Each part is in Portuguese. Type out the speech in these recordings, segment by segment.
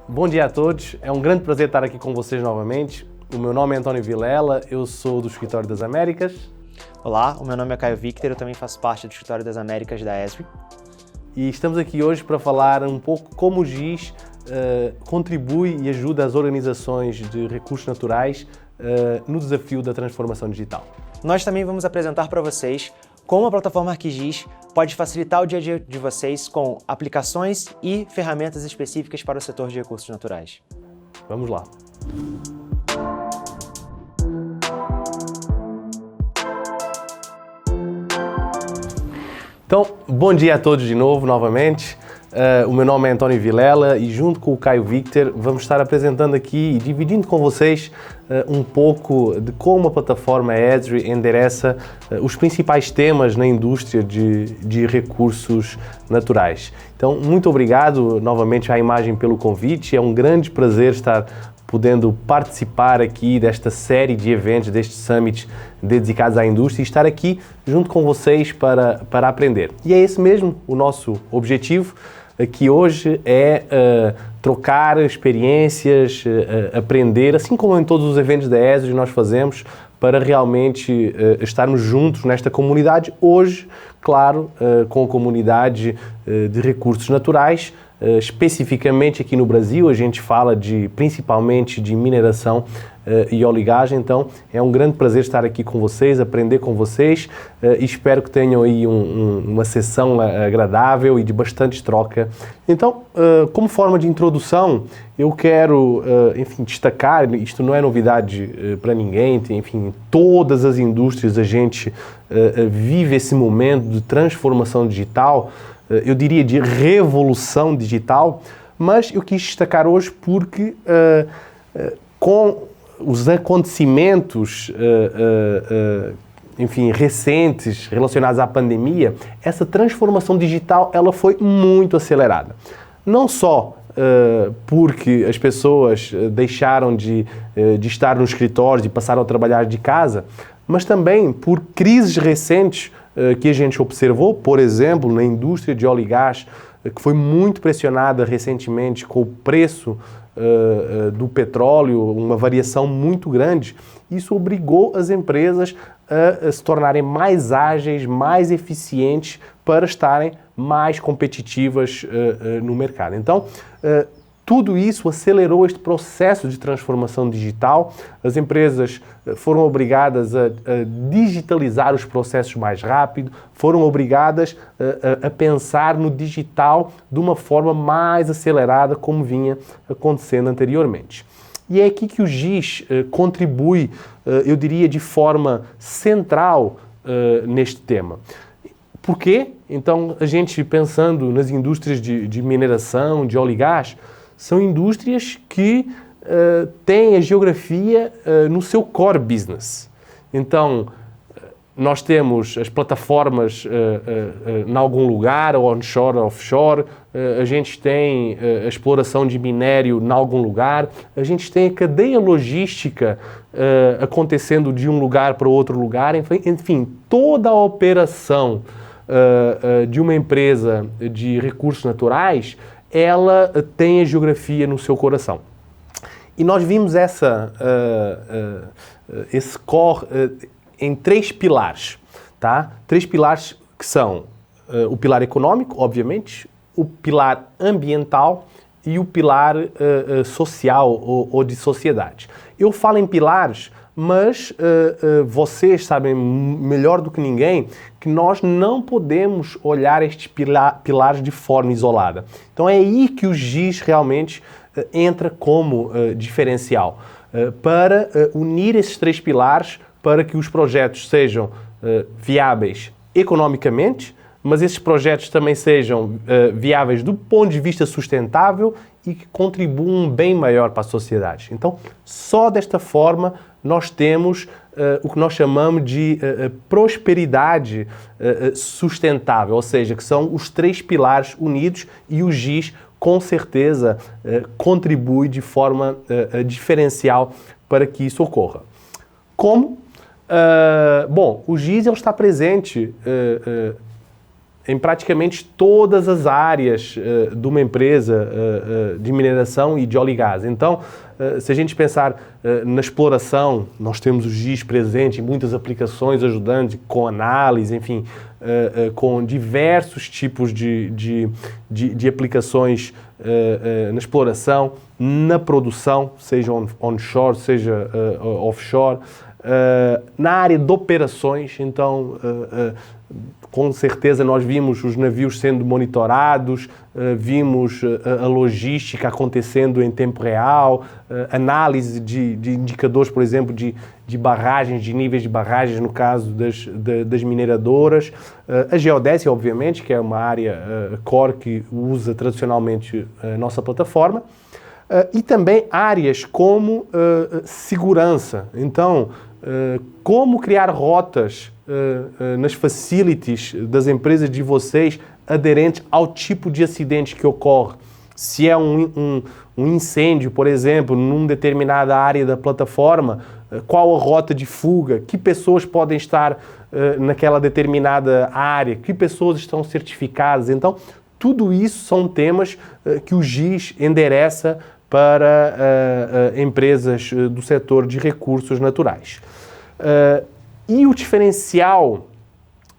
Bom dia a todos, é um grande prazer estar aqui com vocês novamente. O meu nome é António Vilela, eu sou do Escritório das Américas. Olá, o meu nome é Caio Victor, eu também faço parte do Escritório das Américas da Esri. E estamos aqui hoje para falar um pouco como o GIS contribui e ajuda as organizações de recursos naturais no desafio da transformação digital. Nós também vamos apresentar para vocês como a plataforma ArcGIS pode facilitar o dia a dia de vocês com aplicações e ferramentas específicas para o setor de recursos naturais. Vamos lá. Então, bom dia a todos de novo, novamente. O meu nome é António Vilela e junto com o Caio Victor vamos estar apresentando aqui e dividindo com vocês um pouco de como a plataforma Esri endereça os principais temas na indústria de recursos naturais. Então, muito obrigado novamente à Imagem pelo convite, é um grande prazer estar podendo participar aqui desta série de eventos, destes summits dedicados à indústria e estar aqui junto com vocês para aprender. E é esse mesmo o nosso objetivo aqui hoje, é trocar experiências, aprender, assim como em todos os eventos da Esri nós fazemos, para realmente estarmos juntos nesta comunidade, hoje, claro, com a comunidade de recursos naturais. Especificamente aqui no Brasil, a gente fala principalmente de mineração e óleo e gás, então é um grande prazer estar aqui com vocês, aprender com vocês e espero que tenham aí uma sessão agradável e de bastante troca. Então, como forma de introdução, eu quero, destacar, isto não é novidade para ninguém, enfim, em todas as indústrias a gente vive esse momento de transformação digital, eu diria de revolução digital, mas eu quis destacar hoje porque com os acontecimentos recentes relacionados à pandemia, essa transformação digital ela foi muito acelerada. Não só porque as pessoas deixaram de estar no escritório, de passaram a trabalhar de casa, mas também por crises recentes que a gente observou, por exemplo, na indústria de óleo e gás, que foi muito pressionada recentemente com o preço do petróleo, uma variação muito grande. Isso obrigou as empresas a se tornarem mais ágeis, mais eficientes para estarem mais competitivas no mercado. Então, tudo isso acelerou este processo de transformação digital. As empresas foram obrigadas a digitalizar os processos mais rápido, foram obrigadas a pensar no digital de uma forma mais acelerada, como vinha acontecendo anteriormente. E é aqui que o GIS contribui, eu diria, de forma central neste tema. Por quê? Então, a gente pensando nas indústrias de mineração, de óleo e gás, são indústrias que têm a geografia no seu core business. Então, nós temos as plataformas em algum lugar, onshore, offshore, a gente tem a exploração de minério em algum lugar, a gente tem a cadeia logística acontecendo de um lugar para outro lugar, enfim, toda a operação de uma empresa de recursos naturais, ela tem a geografia no seu coração. E nós vimos esse core em três pilares, tá? Três pilares que são o pilar econômico, obviamente, o pilar ambiental e o pilar social ou de sociedade. Eu falo em pilares, mas vocês sabem melhor do que ninguém que nós não podemos olhar estes pilares de forma isolada. Então é aí que o GIS realmente entra como diferencial, para unir esses três pilares para que os projetos sejam viáveis economicamente, mas esses projetos também sejam viáveis do ponto de vista sustentável e que contribuam bem maior para a sociedade. Então, só desta forma nós temos o que nós chamamos de prosperidade sustentável, ou seja, que são os três pilares unidos, e o GIS com certeza contribui de forma diferencial para que isso ocorra. Como? Bom, o GIS ele está presente em praticamente todas as áreas de uma empresa de mineração e de óleo e gás. Então, se a gente pensar na exploração, nós temos o GIS presente em muitas aplicações, ajudando com análise, enfim, com diversos tipos de aplicações na exploração, na produção, seja onshore, seja offshore, na área de operações. Então, com certeza nós vimos os navios sendo monitorados, vimos a logística acontecendo em tempo real, análise de indicadores, por exemplo, de barragens, de níveis de barragens, no caso das mineradoras. A geodésia, obviamente, que é uma área core que usa tradicionalmente a nossa plataforma. E também áreas como segurança. Então, como criar rotas nas facilities das empresas de vocês aderentes ao tipo de acidente que ocorre. Se é um incêndio, por exemplo, numa determinada área da plataforma, qual a rota de fuga, que pessoas podem estar naquela determinada área, que pessoas estão certificadas. Então, tudo isso são temas que o GIS endereça para empresas do setor de recursos naturais. E o diferencial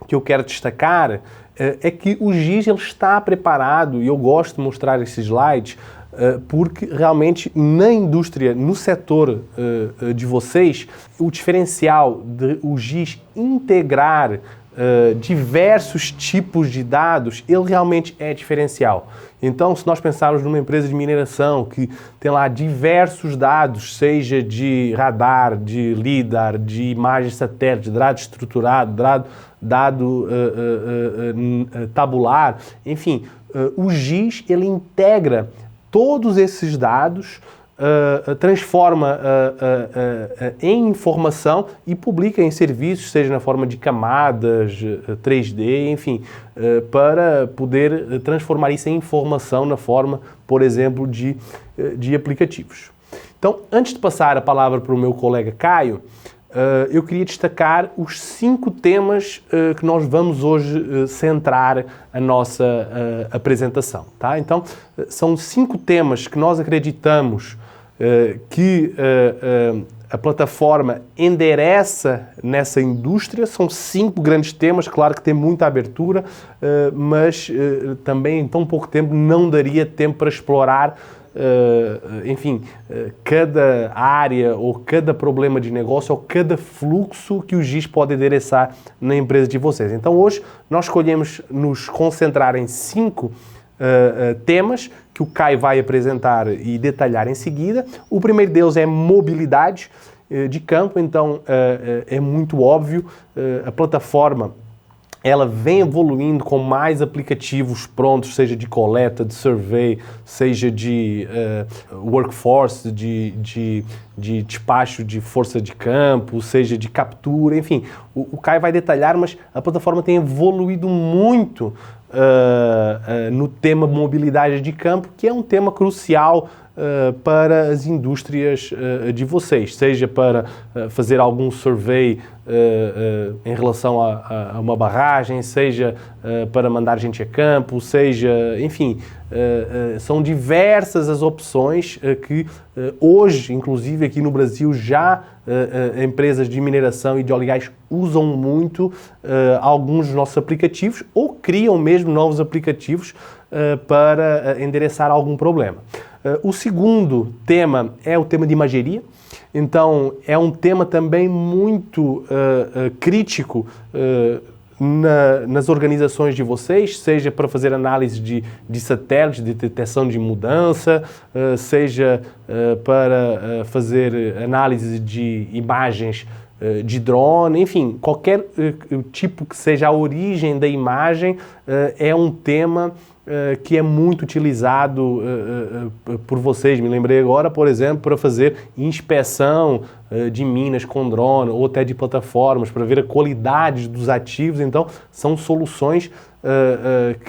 que eu quero destacar é que o GIS ele está preparado, e eu gosto de mostrar esses slides, porque realmente na indústria, no setor de vocês, o diferencial de o GIS integrar diversos tipos de dados, ele realmente é diferencial. Então, se nós pensarmos numa empresa de mineração que tem lá diversos dados, seja de radar, de lidar, de imagem satélite, dado estruturado, dado tabular, enfim, o GIS ele integra todos esses dados, transforma em informação e publica em serviços, seja na forma de camadas, 3D, enfim, para poder transformar isso em informação na forma, por exemplo, de aplicativos. Então, antes de passar a palavra para o meu colega Caio, eu queria destacar os 5 temas que nós vamos hoje centrar a nossa apresentação. Tá? Então, são 5 temas que nós acreditamos que a plataforma endereça nessa indústria. São 5 grandes temas, claro que tem muita abertura, mas também em tão pouco tempo não daria tempo para explorar, enfim, cada área ou cada problema de negócio ou cada fluxo que o GIS pode endereçar na empresa de vocês. Então hoje nós escolhemos nos concentrar em 5 temas que o Caio vai apresentar e detalhar em seguida. O primeiro deles é mobilidade de campo. Então é muito óbvio, a plataforma ela vem evoluindo com mais aplicativos prontos, seja de coleta, de survey, seja de workforce, de despacho de força de campo, seja de captura, enfim. O Caio vai detalhar, mas a plataforma tem evoluído muito no tema mobilidade de campo, que é um tema crucial para as indústrias de vocês, seja para fazer algum survey em relação a uma barragem, seja para mandar gente a campo, seja, enfim, são diversas as opções que hoje, inclusive aqui no Brasil, já empresas de mineração e de óleo e gás usam muito alguns dos nossos aplicativos ou criam mesmo novos aplicativos para endereçar algum problema. O segundo tema é o tema de imageria. Então, é um tema também muito crítico nas organizações de vocês, seja para fazer análise de satélites, de detecção de mudança, seja para fazer análise de imagens de drone, enfim, qualquer tipo que seja a origem da imagem, é um tema que é muito utilizado por vocês. Me lembrei agora, por exemplo, para fazer inspeção de minas com drone ou até de plataformas, para ver a qualidade dos ativos. Então, são soluções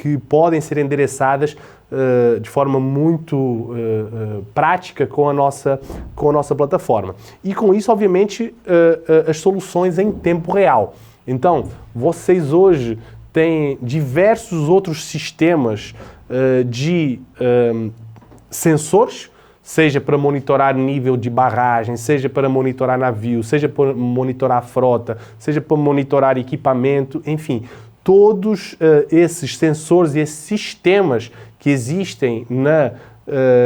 que podem ser endereçadas de forma muito prática com a nossa plataforma. E com isso, obviamente, as soluções em tempo real. Então, vocês hoje têm diversos outros sistemas de sensores, seja para monitorar nível de barragem, seja para monitorar navio, seja para monitorar frota, seja para monitorar equipamento, enfim, todos esses sensores e esses sistemas que existem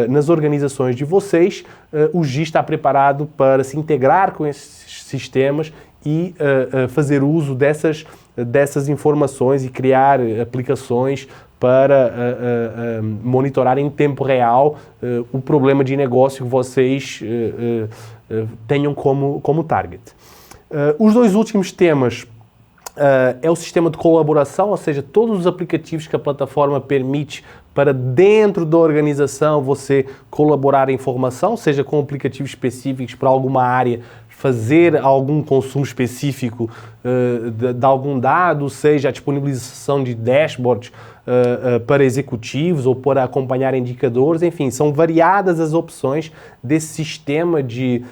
nas organizações de vocês, o GIS está preparado para se integrar com esses sistemas e fazer uso dessas informações e criar aplicações para monitorar em tempo real o problema de negócio que vocês tenham como target. Os dois últimos temas é o sistema de colaboração, ou seja, todos os aplicativos que a plataforma permite para dentro da organização você colaborar a informação, seja com aplicativos específicos para alguma área, fazer algum consumo específico de algum dado, seja a disponibilização de dashboards para executivos ou para acompanhar indicadores, enfim, são variadas as opções desse sistema de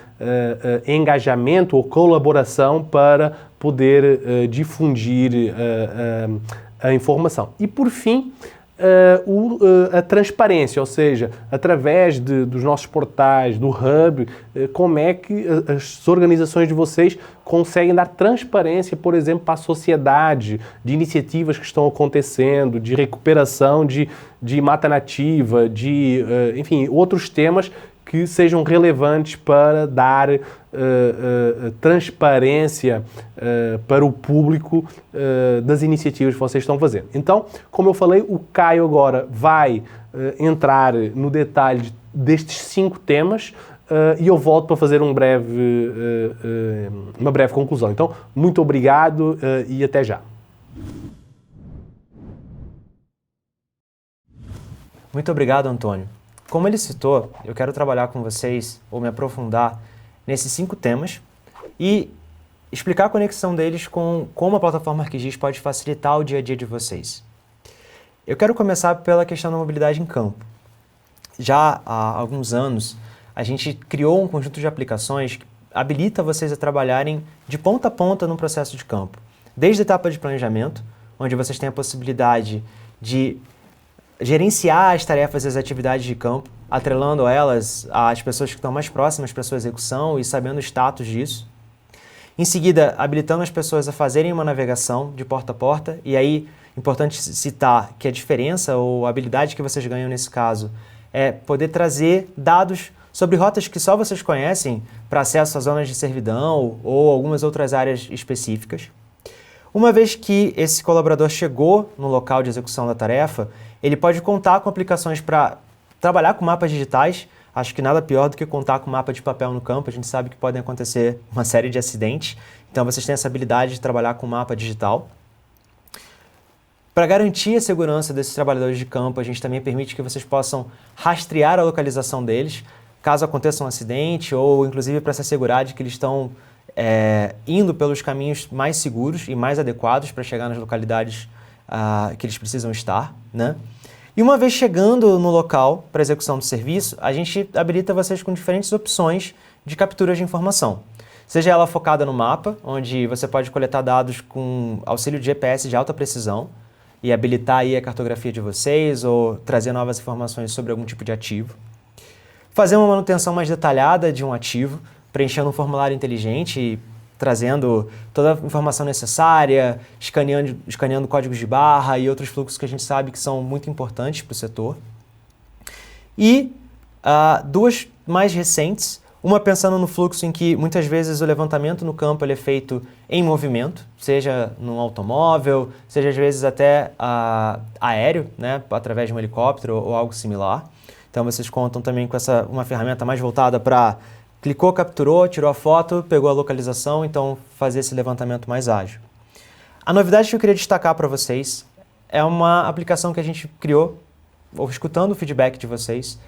engajamento ou colaboração para poder difundir a informação. E por fim, a transparência, ou seja, através dos nossos portais, do Hub, como é que as organizações de vocês conseguem dar transparência, por exemplo, para a sociedade, de iniciativas que estão acontecendo, de recuperação de mata nativa, enfim, outros temas que sejam relevantes para dar transparência para o público das iniciativas que vocês estão fazendo. Então, como eu falei, o Caio agora vai entrar no detalhe destes 5 temas e eu volto para fazer uma breve conclusão. Então, muito obrigado e até já. Muito obrigado, Antônio. Como ele citou, eu quero trabalhar com vocês, ou me aprofundar nesses 5 temas e explicar a conexão deles com como a plataforma ArcGIS pode facilitar o dia a dia de vocês. Eu quero começar pela questão da mobilidade em campo. Já há alguns anos, a gente criou um conjunto de aplicações que habilita vocês a trabalharem de ponta a ponta no processo de campo. Desde a etapa de planejamento, onde vocês têm a possibilidade de gerenciar as tarefas e as atividades de campo, atrelando elas às pessoas que estão mais próximas para sua execução e sabendo o status disso. Em seguida, habilitando as pessoas a fazerem uma navegação de porta a porta, e aí, importante citar que a diferença ou a habilidade que vocês ganham nesse caso é poder trazer dados sobre rotas que só vocês conhecem para acesso às zonas de servidão ou algumas outras áreas específicas. Uma vez que esse colaborador chegou no local de execução da tarefa, ele pode contar com aplicações para trabalhar com mapas digitais. Acho que nada pior do que contar com mapa de papel no campo. A gente sabe que podem acontecer uma série de acidentes. Então, vocês têm essa habilidade de trabalhar com mapa digital. Para garantir a segurança desses trabalhadores de campo, a gente também permite que vocês possam rastrear a localização deles, caso aconteça um acidente, ou inclusive para se assegurar de que eles estão indo pelos caminhos mais seguros e mais adequados para chegar nas localidades que eles precisam estar, né? E uma vez chegando no local para execução do serviço, a gente habilita vocês com diferentes opções de captura de informação. Seja ela focada no mapa, onde você pode coletar dados com auxílio de GPS de alta precisão e habilitar aí a cartografia de vocês ou trazer novas informações sobre algum tipo de ativo. Fazer uma manutenção mais detalhada de um ativo, preenchendo um formulário inteligente e trazendo toda a informação necessária, escaneando códigos de barra e outros fluxos que a gente sabe que são muito importantes para o setor. E 2 mais recentes, uma pensando no fluxo em que muitas vezes o levantamento no campo ele é feito em movimento, seja num automóvel, seja às vezes até aéreo, né, através de um helicóptero ou algo similar. Então vocês contam também com uma ferramenta mais voltada para clicou, capturou, tirou a foto, pegou a localização, então fazer esse levantamento mais ágil. A novidade que eu queria destacar para vocês é uma aplicação que a gente criou, ou escutando o feedback de vocês,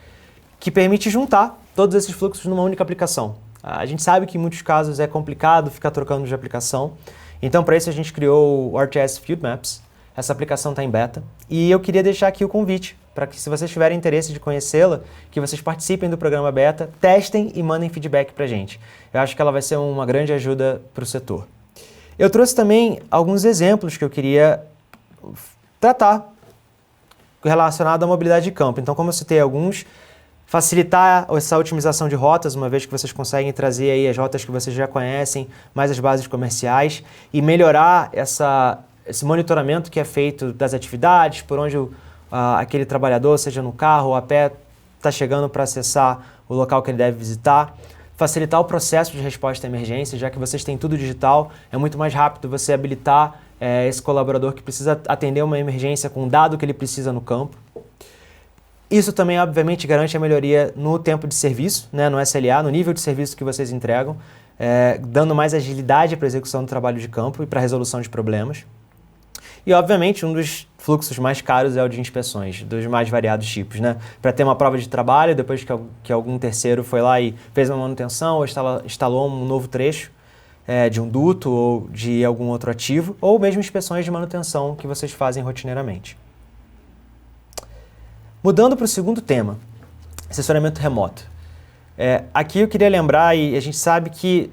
que permite juntar todos esses fluxos numa única aplicação. A gente sabe que em muitos casos é complicado ficar trocando de aplicação, então para isso a gente criou o RTS Field Maps. essa aplicação está em beta e eu queria deixar aqui o convite para que, se vocês tiverem interesse de conhecê-la, que vocês participem do programa beta, testem e mandem feedback para a gente. Eu acho que ela vai ser uma grande ajuda para o setor. Eu trouxe também alguns exemplos que eu queria tratar relacionado à mobilidade de campo. Então, como eu citei alguns, facilitar essa otimização de rotas, uma vez que vocês conseguem trazer aí as rotas que vocês já conhecem, mais as bases comerciais, e melhorar esse monitoramento que é feito das atividades, por onde aquele trabalhador, seja no carro ou a pé, está chegando para acessar o local que ele deve visitar. Facilitar o processo de resposta à emergência, já que vocês têm tudo digital, é muito mais rápido você habilitar esse colaborador que precisa atender uma emergência com o dado que ele precisa no campo. Isso também, obviamente, garante a melhoria no tempo de serviço, né, no SLA, no nível de serviço que vocês entregam, dando mais agilidade para a execução do trabalho de campo e para a resolução de problemas. E, obviamente, um dos fluxos mais caros é o de inspeções, dos mais variados tipos, né? Para ter uma prova de trabalho, depois que algum terceiro foi lá e fez uma manutenção ou instalou um novo trecho de um duto ou de algum outro ativo, ou mesmo inspeções de manutenção que vocês fazem rotineiramente. Mudando para o segundo tema, assessoramento remoto. Aqui eu queria lembrar, e a gente sabe que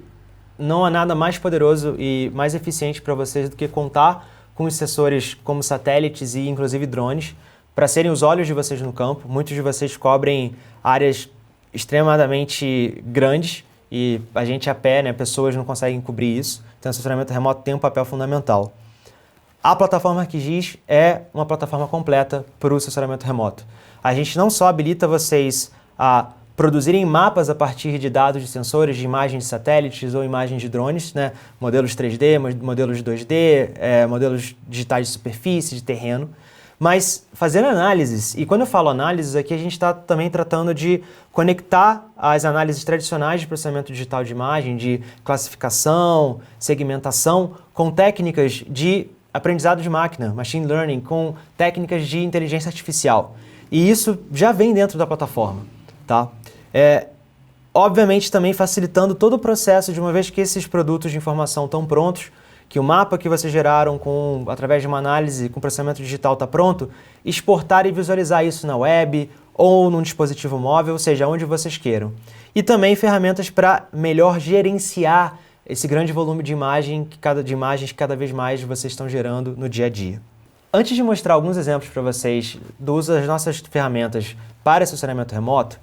não há nada mais poderoso e mais eficiente para vocês do que contar com os sensores como satélites e inclusive drones para serem os olhos de vocês no campo. Muitos de vocês cobrem áreas extremamente grandes e a gente a pé, né, pessoas não conseguem cobrir isso. Então, o assessoramento remoto tem um papel fundamental. A plataforma ArcGIS é uma plataforma completa para o assessoramento remoto. A gente não só habilita vocês a produzirem mapas a partir de dados de sensores, de imagens de satélites ou imagens de drones, né? Modelos 3D, modelos 2D, modelos digitais de superfície, de terreno, mas fazer análises. E quando eu falo análises, aqui a gente está também tratando de conectar as análises tradicionais de processamento digital de imagem, de classificação, segmentação, com técnicas de aprendizado de máquina, machine learning, com técnicas de inteligência artificial. E isso já vem dentro da plataforma, tá? Obviamente também facilitando todo o processo, de uma vez que esses produtos de informação estão prontos, que o mapa que vocês geraram através de uma análise com processamento digital está pronto, exportar e visualizar isso na web ou num dispositivo móvel, ou seja, onde vocês queiram. E também ferramentas para melhor gerenciar esse grande volume de imagens que cada vez mais vocês estão gerando no dia a dia. Antes de mostrar alguns exemplos para vocês do uso das nossas ferramentas para assessoramento remoto,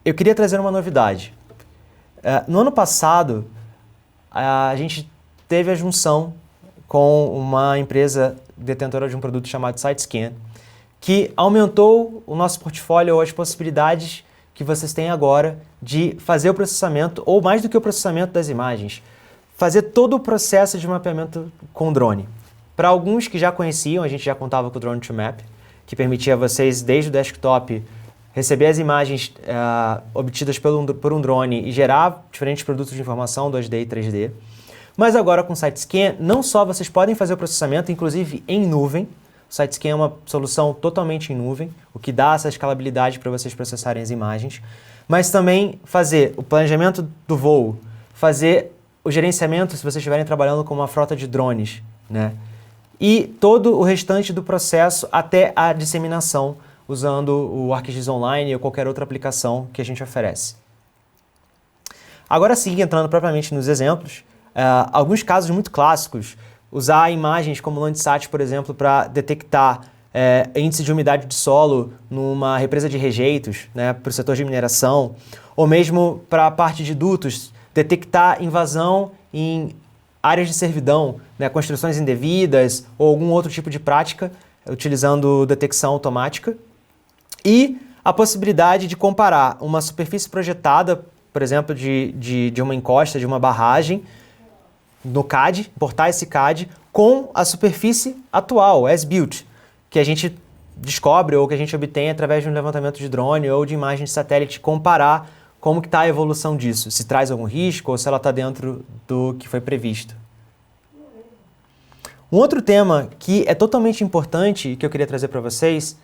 eu queria trazer uma novidade. No ano passado, a gente teve a junção com uma empresa detentora de um produto chamado SiteScan, que aumentou o nosso portfólio ou as possibilidades que vocês têm agora de fazer o processamento, ou mais do que o processamento das imagens, fazer todo o processo de mapeamento com drone. Para alguns que já conheciam, a gente já contava com o Drone to Map, que permitia a vocês, desde o desktop, receber as imagens obtidas por um drone e gerar diferentes produtos de informação 2D e 3D. Mas agora com o SiteScan, não só vocês podem fazer o processamento, inclusive em nuvem. O SiteScan é uma solução totalmente em nuvem, o que dá essa escalabilidade para vocês processarem as imagens, mas também fazer o planejamento do voo, fazer o gerenciamento se vocês estiverem trabalhando com uma frota de drones, né? E todo o restante do processo até a disseminação, usando o ArcGIS Online ou qualquer outra aplicação que a gente oferece. Agora sim, entrando propriamente nos exemplos, alguns casos muito clássicos, usar imagens como o Landsat, por exemplo, para detectar índice de umidade de solo numa represa de rejeitos, né, para o setor de mineração, ou mesmo para a parte de dutos, detectar invasão em áreas de servidão, né, construções indevidas ou algum outro tipo de prática, utilizando detecção automática. E a possibilidade de comparar uma superfície projetada, por exemplo, de uma encosta, de uma barragem, no CAD, importar esse CAD, com a superfície atual, as built, que a gente descobre ou que a gente obtém através de um levantamento de drone ou de imagem de satélite, comparar como que está a evolução disso, se traz algum risco ou se ela está dentro do que foi previsto. Um outro tema que é totalmente importante e que eu queria trazer para vocês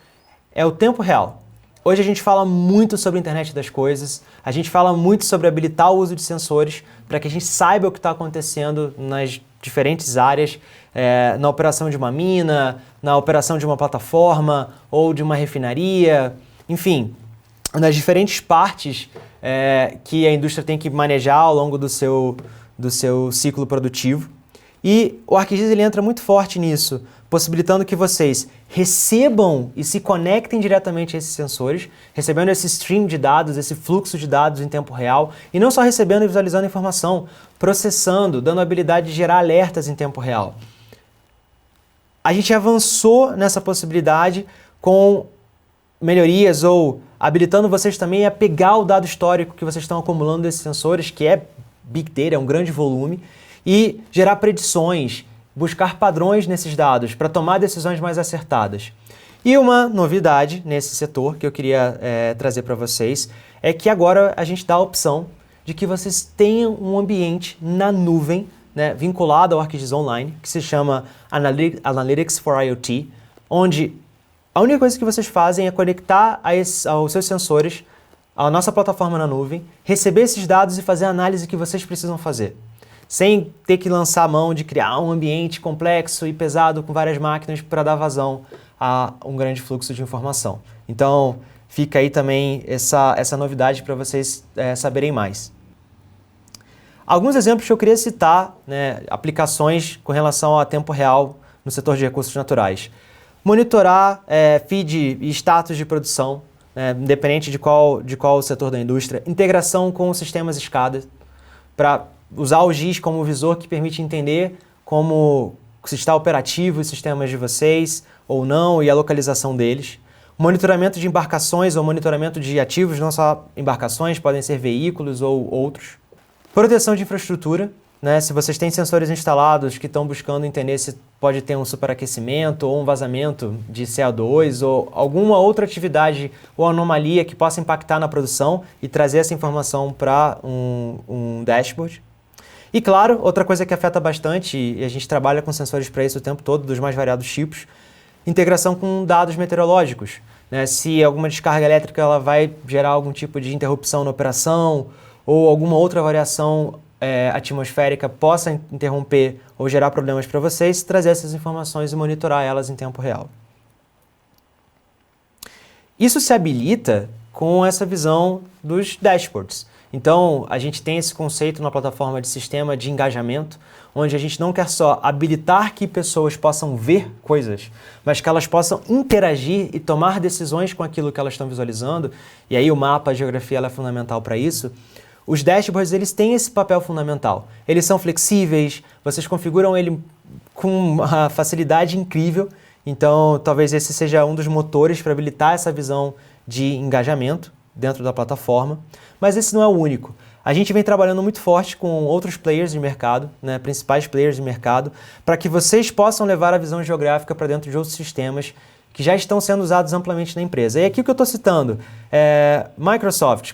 é o tempo real. Hoje a gente fala muito sobre a internet das coisas, a gente fala muito sobre habilitar o uso de sensores para que a gente saiba o que está acontecendo nas diferentes áreas, na operação de uma mina, na operação de uma plataforma ou de uma refinaria, enfim, nas diferentes partes que a indústria tem que manejar ao longo do seu ciclo produtivo. E o ArcGIS ele entra muito forte nisso, possibilitando que vocês recebam e se conectem diretamente a esses sensores, recebendo esse stream de dados, esse fluxo de dados em tempo real, e não só recebendo e visualizando informação, processando, dando a habilidade de gerar alertas em tempo real. A gente avançou nessa possibilidade com melhorias ou habilitando vocês também a pegar o dado histórico que vocês estão acumulando desses sensores, que é Big Data, é um grande volume, e gerar predições, buscar padrões nesses dados para tomar decisões mais acertadas. E uma novidade nesse setor que eu queria trazer para vocês é que agora a gente dá a opção de que vocês tenham um ambiente na nuvem, né, vinculado ao ArcGIS Online, que se chama Analytics for IoT, onde a única coisa que vocês fazem é conectar aos seus sensores à nossa plataforma na nuvem, receber esses dados e fazer a análise que vocês precisam fazer, sem ter que lançar a mão de criar um ambiente complexo e pesado com várias máquinas para dar vazão a um grande fluxo de informação. Então, fica aí também essa novidade para vocês saberem mais. Alguns exemplos que eu queria citar, né, aplicações com relação a tempo real no setor de recursos naturais. Monitorar feed e status de produção, independente de qual o setor da indústria. Integração com sistemas SCADA, para usar o GIS como visor que permite entender se está operativo os sistemas de vocês ou não e a localização deles. Monitoramento de embarcações ou monitoramento de ativos, não só embarcações, podem ser veículos ou outros. Proteção de infraestrutura, né? Se vocês têm sensores instalados que estão buscando entender se pode ter um superaquecimento ou um vazamento de CO2 ou alguma outra atividade ou anomalia que possa impactar na produção e trazer essa informação para um dashboard. E claro, outra coisa que afeta bastante, e a gente trabalha com sensores para isso o tempo todo, dos mais variados tipos, integração com dados meteorológicos, né? Se alguma descarga elétrica ela vai gerar algum tipo de interrupção na operação ou alguma outra variação atmosférica possa interromper ou gerar problemas para vocês, trazer essas informações e monitorar elas em tempo real. Isso se habilita com essa visão dos dashboards. Então, a gente tem esse conceito na plataforma de sistema de engajamento, onde a gente não quer só habilitar que pessoas possam ver coisas, mas que elas possam interagir e tomar decisões com aquilo que elas estão visualizando, e aí o mapa, a geografia ela é fundamental para isso. Os dashboards, eles têm esse papel fundamental. Eles são flexíveis, vocês configuram ele com uma facilidade incrível, então talvez esse seja um dos motores para habilitar essa visão de engajamento dentro da plataforma, mas esse não é o único. A gente vem trabalhando muito forte com outros players de mercado, né, principais players de mercado, para que vocês possam levar a visão geográfica para dentro de outros sistemas que já estão sendo usados amplamente na empresa. E aqui o que eu estou citando é Microsoft,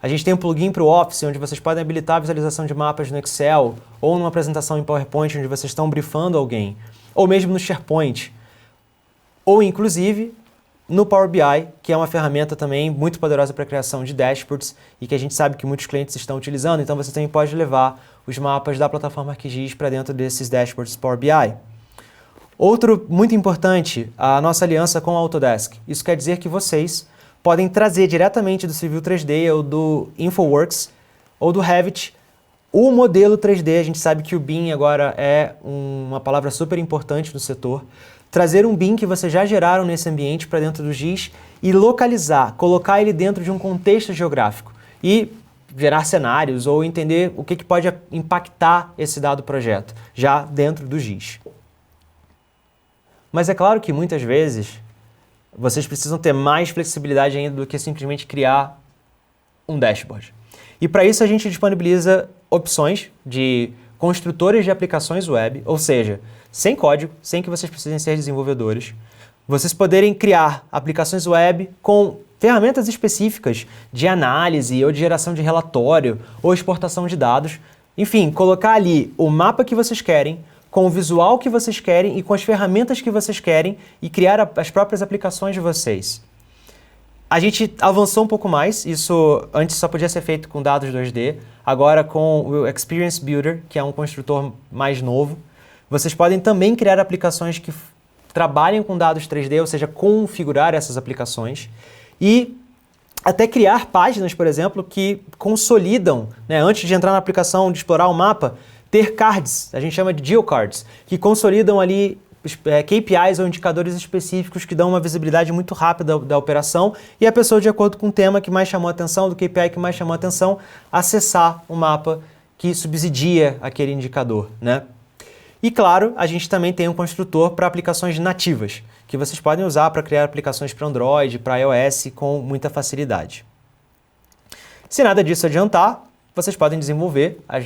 a gente tem um plugin para o Office, onde vocês podem habilitar a visualização de mapas no Excel, ou numa apresentação em PowerPoint, onde vocês estão briefando alguém, ou mesmo no SharePoint, ou inclusive no Power BI, que é uma ferramenta também muito poderosa para a criação de dashboards e que a gente sabe que muitos clientes estão utilizando, então você também pode levar os mapas da plataforma ArcGIS para dentro desses dashboards Power BI. Outro muito importante, a nossa aliança com a Autodesk. Isso quer dizer que vocês podem trazer diretamente do Civil 3D ou do InfoWorks ou do Revit o modelo 3D. A gente sabe que o BIM agora é uma palavra super importante no setor. Trazer um BIM que vocês já geraram nesse ambiente para dentro do GIS e localizar, colocar ele dentro de um contexto geográfico e gerar cenários ou entender o que pode impactar esse dado projeto já dentro do GIS. Mas é claro que muitas vezes vocês precisam ter mais flexibilidade ainda do que simplesmente criar um dashboard. E para isso a gente disponibiliza opções de construtores de aplicações web, ou seja, sem código, sem que vocês precisem ser desenvolvedores, vocês poderem criar aplicações web com ferramentas específicas de análise ou de geração de relatório ou exportação de dados, enfim, colocar ali o mapa que vocês querem, com o visual que vocês querem e com as ferramentas que vocês querem e criar as próprias aplicações de vocês. A gente avançou um pouco mais, isso antes só podia ser feito com dados 2D, agora com o Experience Builder, que é um construtor mais novo, vocês podem também criar aplicações que trabalhem com dados 3D, ou seja, configurar essas aplicações e até criar páginas, por exemplo, que consolidam, né, antes de entrar na aplicação, de explorar o mapa, ter cards, a gente chama de geocards, que consolidam ali KPIs ou indicadores específicos que dão uma visibilidade muito rápida da operação e a pessoa, de acordo com o tema que mais chamou a atenção, do KPI que mais chamou a atenção, acessar o mapa que subsidia aquele indicador, né? E claro, a gente também tem um construtor para aplicações nativas, que vocês podem usar para criar aplicações para Android, para iOS com muita facilidade. Se nada disso adiantar, vocês podem desenvolver. A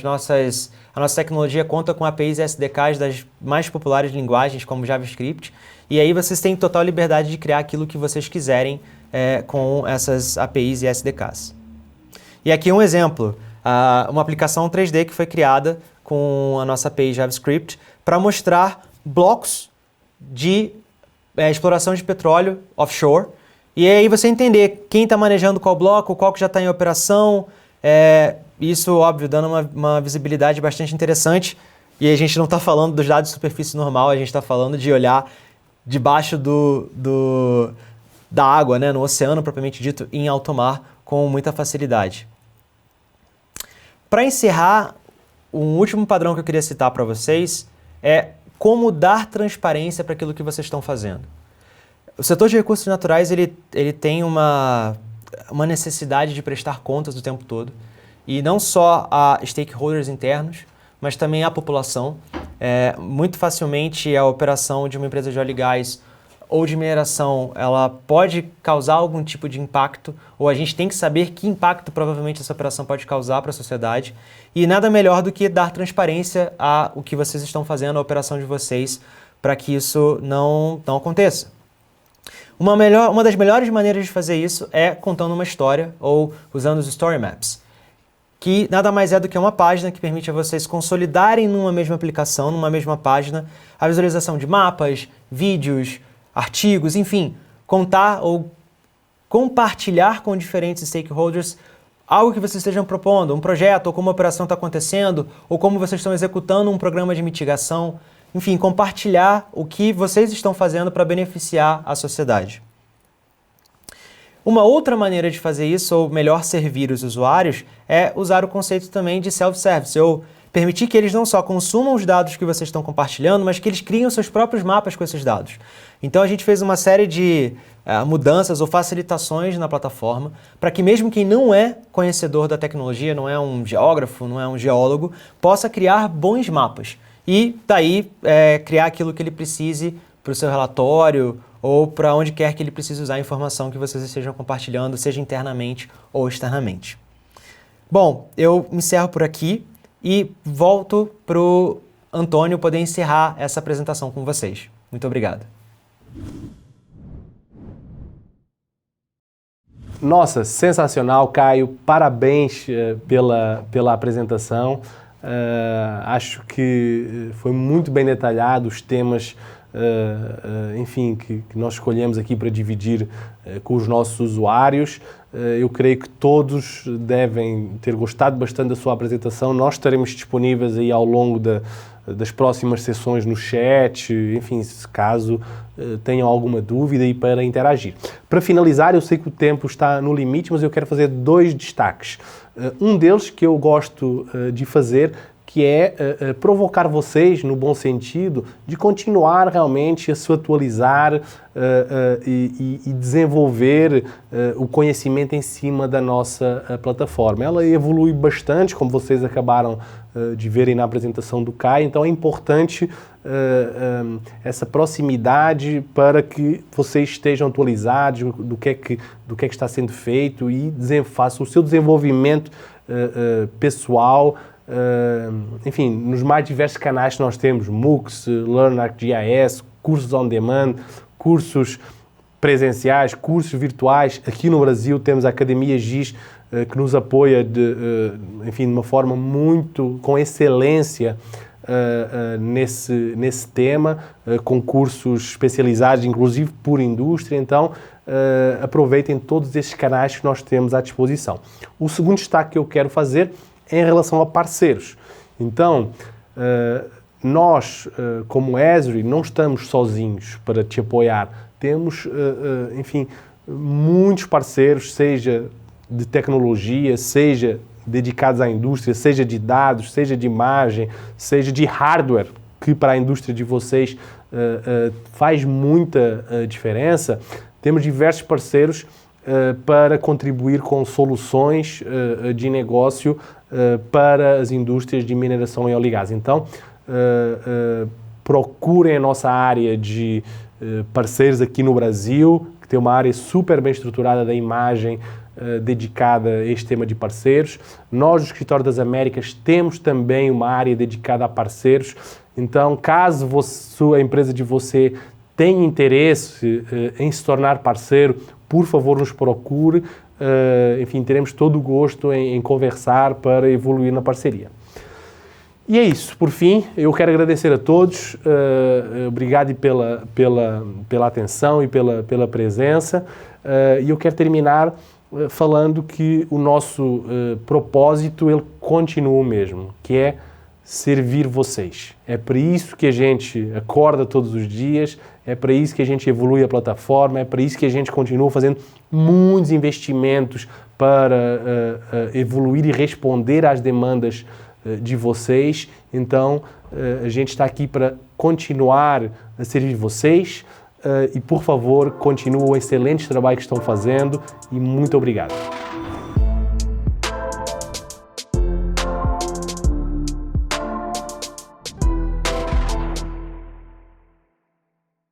nossa tecnologia conta com APIs e SDKs das mais populares linguagens, como JavaScript, e aí vocês têm total liberdade de criar aquilo que vocês quiserem com essas APIs e SDKs. E aqui um exemplo, uma aplicação 3D que foi criada com a nossa API JavaScript para mostrar blocos de exploração de petróleo offshore, e aí você entender quem está manejando qual bloco, qual que já está em operação, isso, óbvio, dando uma visibilidade bastante interessante. E a gente não está falando dos dados de superfície normal, a gente está falando de olhar debaixo da água, né, no oceano propriamente dito, em alto mar, com muita facilidade. Para encerrar, um último padrão que eu queria citar para vocês é como dar transparência para aquilo que vocês estão fazendo. O setor de recursos naturais ele tem uma necessidade de prestar contas o tempo todo. E não só a stakeholders internos, mas também a população. Muito facilmente a operação de uma empresa de óleo e gás ou de mineração, ela pode causar algum tipo de impacto, ou a gente tem que saber que impacto provavelmente essa operação pode causar para a sociedade. E nada melhor do que dar transparência ao que vocês estão fazendo, a operação de vocês, para que isso não aconteça. Uma das melhores maneiras de fazer isso é contando uma história ou usando os story maps, que nada mais é do que uma página que permite a vocês consolidarem numa mesma aplicação, numa mesma página, a visualização de mapas, vídeos, artigos, enfim, contar ou compartilhar com diferentes stakeholders algo que vocês estejam propondo, um projeto, ou como a operação está acontecendo, ou como vocês estão executando um programa de mitigação, enfim, compartilhar o que vocês estão fazendo para beneficiar a sociedade. Uma outra maneira de fazer isso, ou melhor servir os usuários, é usar o conceito também de self-service, ou permitir que eles não só consumam os dados que vocês estão compartilhando, mas que eles criem os seus próprios mapas com esses dados. Então a gente fez uma série de mudanças ou facilitações na plataforma para que mesmo quem não é conhecedor da tecnologia, não é um geógrafo, não é um geólogo, possa criar bons mapas e daí criar aquilo que ele precise para o seu relatório ou para onde quer que ele precise usar a informação que vocês estejam compartilhando, seja internamente ou externamente. Bom, eu encerro por aqui e volto para o Antônio poder encerrar essa apresentação com vocês. Muito obrigado. Nossa, sensacional, Caio. Parabéns pela apresentação. Acho que foi muito bem detalhado os temas, enfim, que nós escolhemos aqui para dividir com os nossos usuários. Eu creio que todos devem ter gostado bastante da sua apresentação. Nós estaremos disponíveis aí ao longo das próximas sessões no chat, enfim, se caso tenham alguma dúvida e para interagir. Para finalizar, eu sei que o tempo está no limite, mas eu quero fazer 2 destaques. Um deles que eu gosto de fazer, que é provocar vocês, no bom sentido, de continuar realmente a se atualizar e desenvolver o conhecimento em cima da nossa plataforma. Ela evolui bastante, como vocês acabaram de verem na apresentação do Caio, então é importante essa proximidade para que vocês estejam atualizados do que é que está sendo feito e façam o seu desenvolvimento pessoal. Enfim, nos mais diversos canais que nós temos, MOOCs, LearnArcGIS, cursos on demand, cursos presenciais, cursos virtuais. Aqui no Brasil temos a Academia GIS, que nos apoia de uma forma com excelência nesse tema, com cursos especializados, inclusive por indústria. Então, aproveitem todos esses canais que nós temos à disposição. O segundo destaque que eu quero fazer é em relação a parceiros. Então, nós, como Esri, não estamos sozinhos para te apoiar. Temos, enfim, muitos parceiros, seja de tecnologia, seja dedicados à indústria, seja de dados, seja de imagem, seja de hardware, que para a indústria de vocês faz muita diferença. Temos diversos parceiros para contribuir com soluções de negócio para as indústrias de mineração e óleo e gás. Então, procurem a nossa área de parceiros aqui no Brasil, que tem uma área super bem estruturada da imagem, dedicada a este tema de parceiros. Nós, no Escritório das Américas, temos também uma área dedicada a parceiros. Então, caso a empresa de você tenha interesse em se tornar parceiro, por favor, nos procure. Enfim, teremos todo o gosto em conversar para evoluir na parceria. E é isso. Por fim, eu quero agradecer a todos. Obrigado pela atenção e pela presença. E eu quero terminar falando que o nosso propósito ele continua o mesmo, que é servir vocês. É para isso que a gente acorda todos os dias, é para isso que a gente evolui a plataforma, é para isso que a gente continua fazendo muitos investimentos para evoluir e responder às demandas de vocês. Então, a gente está aqui para continuar a servir vocês. E, por favor, continuem o excelente trabalho que estão fazendo e muito obrigado.